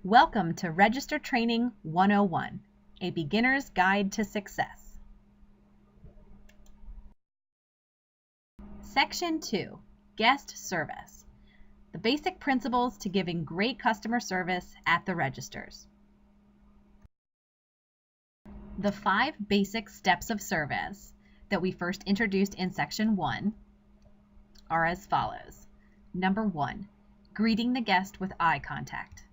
Welcome to Register Training 101, a beginner's guide to success. Section 2, Guest Service, the basic principles to giving great customer service at the registers. The 5 basic steps of service that we first introduced in Section 1 are as follows. Number 1, greeting the guest with eye contact.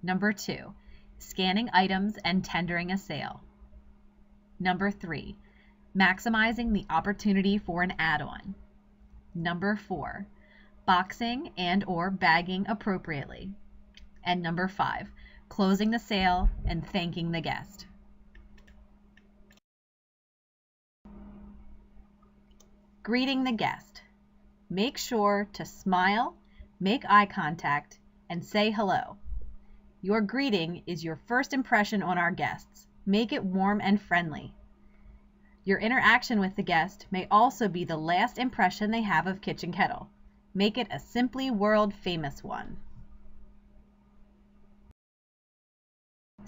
Number 2, scanning items and tendering a sale. Number 3, maximizing the opportunity for an add-on. Number 4, boxing and/or bagging appropriately. And number 5, closing the sale and thanking the guest. Greeting the guest. Make sure to smile, make eye contact, and say hello. Your greeting is your first impression on our guests. Make it warm and friendly. Your interaction with the guest may also be the last impression they have of Kitchen Kettle. Make it a simply world-famous one.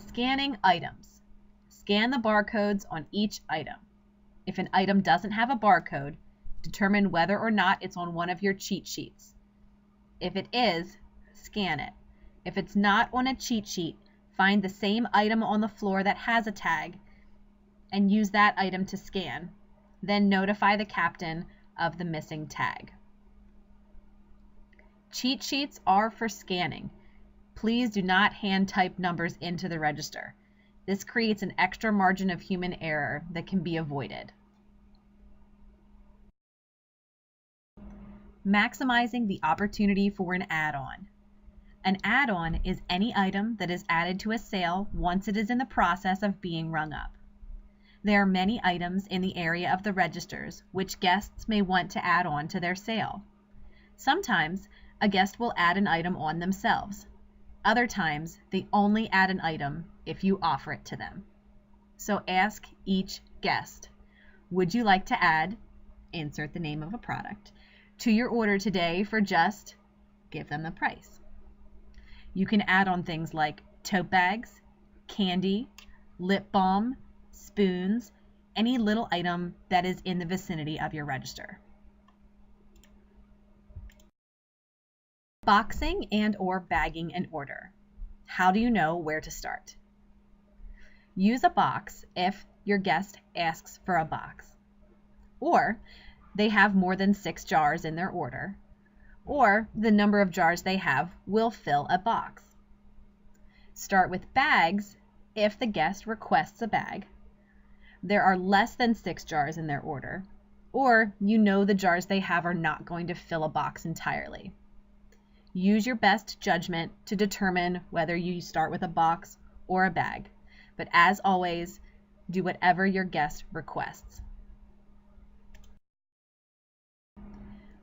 Scanning items. Scan the barcodes on each item. If an item doesn't have a barcode, determine whether or not it's on one of your cheat sheets. If it is, scan it. If it's not on a cheat sheet, find the same item on the floor that has a tag and use that item to scan. Then notify the captain of the missing tag. Cheat sheets are for scanning. Please do not hand type numbers into the register. This creates an extra margin of human error that can be avoided. Maximizing the opportunity for an add-on. An add-on is any item that is added to a sale once it is in the process of being rung up. There are many items in the area of the registers which guests may want to add on to their sale. Sometimes a guest will add an item on themselves. Other times they only add an item if you offer it to them. So ask each guest, would you like to add, insert the name of a product, to your order today for just, give them the price. You can add on things like tote bags, candy, lip balm, spoons, any little item that is in the vicinity of your register. Boxing and/or bagging an order. How do you know where to start? Use a box if your guest asks for a box, or they have more than 6 jars in their order, or the number of jars they have will fill a box. Start with bags if the guest requests a bag. There are less than 6 jars in their order, or you know the jars they have are not going to fill a box entirely. Use your best judgment to determine whether you start with a box or a bag, but as always, do whatever your guest requests.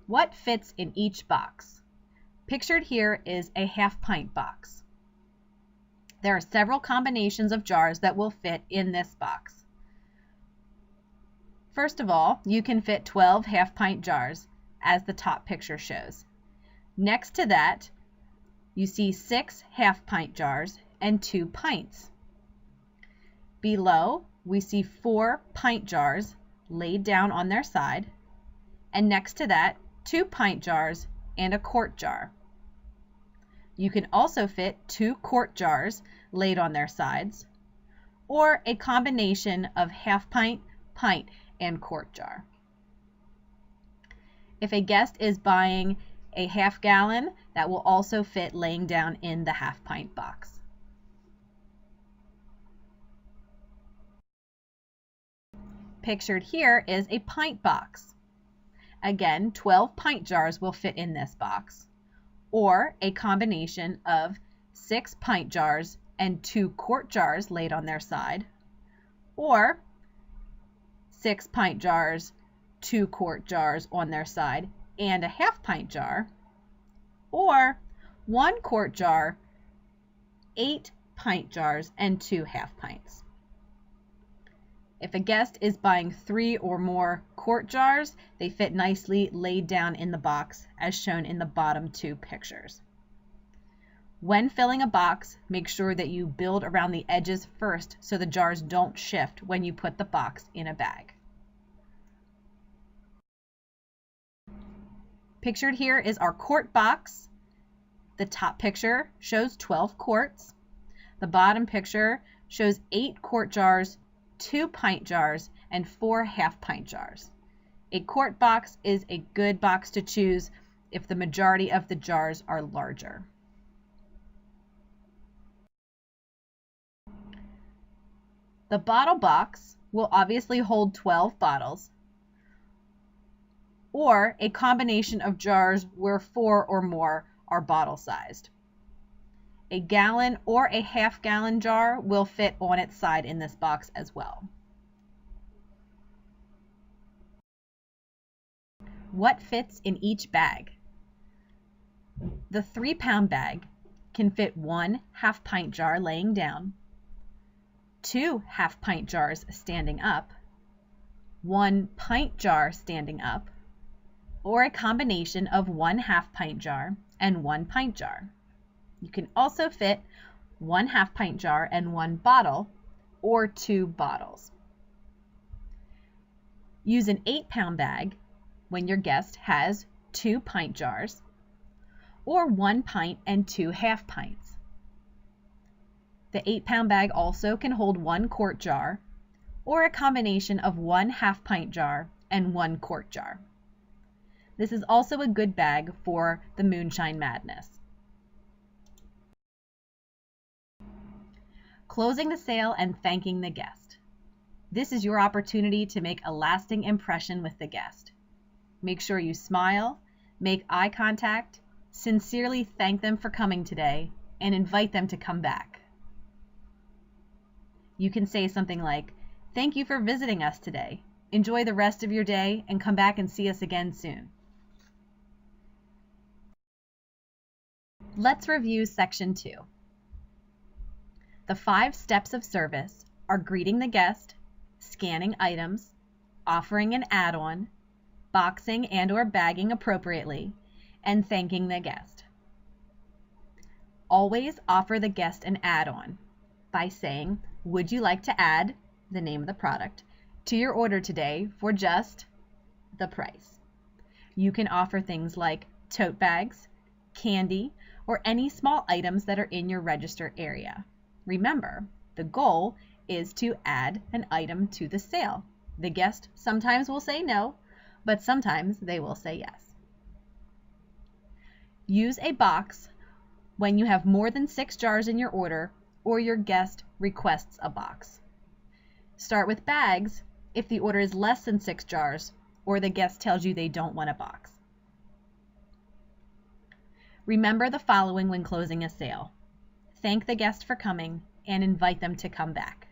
What fits in each box? Pictured here is a half-pint box. There are several combinations of jars that will fit in this box. First of all, you can fit 12 half-pint jars, as the top picture shows. Next to that, you see 6 half-pint jars and 2 pints. Below, we see 4 pint jars laid down on their side, and next to that, 2 pint jars and a quart jar. You can also fit 2 quart jars laid on their sides, or a combination of half pint, pint, and quart jar. If a guest is buying a half gallon, that will also fit laying down in the half pint box. Pictured here is a pint box. Again, 12 pint jars will fit in this box, or a combination of 6 pint jars and 2 quart jars laid on their side, or 6 pint jars, 2 quart jars on their side, and a half pint jar, or 1 quart jar, 8 pint jars, and 2 half pints. If a guest is buying 3 or more quart jars, they fit nicely laid down in the box as shown in the bottom 2 pictures. When filling a box, make sure that you build around the edges first so the jars don't shift when you put the box in a bag. Pictured here is our quart box. The top picture shows 12 quarts. The bottom picture shows 8 quart jars, 2 pint jars, and 4 half-pint jars. A quart box is a good box to choose if the majority of the jars are larger. The bottle box will obviously hold 12 bottles, or a combination of jars where 4 or more are bottle-sized. A gallon or a half-gallon jar will fit on its side in this box as well. What fits in each bag? The 3-pound bag can fit 1 half-pint jar laying down, 2 half-pint jars standing up, 1 pint jar standing up, or a combination of 1 half-pint jar and 1 pint jar. You can also fit 1 half-pint jar and 1 bottle, or 2 bottles. Use an 8-pound bag when your guest has 2 pint jars, or 1 pint and 2 half pints. The 8-pound bag also can hold 1 quart jar, or a combination of 1 half-pint jar and 1 quart jar. This is also a good bag for the Moonshine Madness. Closing the sale and thanking the guest. This is your opportunity to make a lasting impression with the guest. Make sure you smile, make eye contact, sincerely thank them for coming today, and invite them to come back. You can say something like, "Thank you for visiting us today. Enjoy the rest of your day and come back and see us again soon." Let's review section 2. The 5 steps of service are greeting the guest, scanning items, offering an add-on, boxing and/or bagging appropriately, and thanking the guest. Always offer the guest an add-on by saying, "Would you like to add," the name of the product, "to your order today for just the price?" You can offer things like tote bags, candy, or any small items that are in your register area. Remember, the goal is to add an item to the sale. The guest sometimes will say no, but sometimes they will say yes. Use a box when you have more than 6 jars in your order or your guest requests a box. Start with bags if the order is less than 6 jars or the guest tells you they don't want a box. Remember the following when closing a sale. Thank the guest for coming and invite them to come back.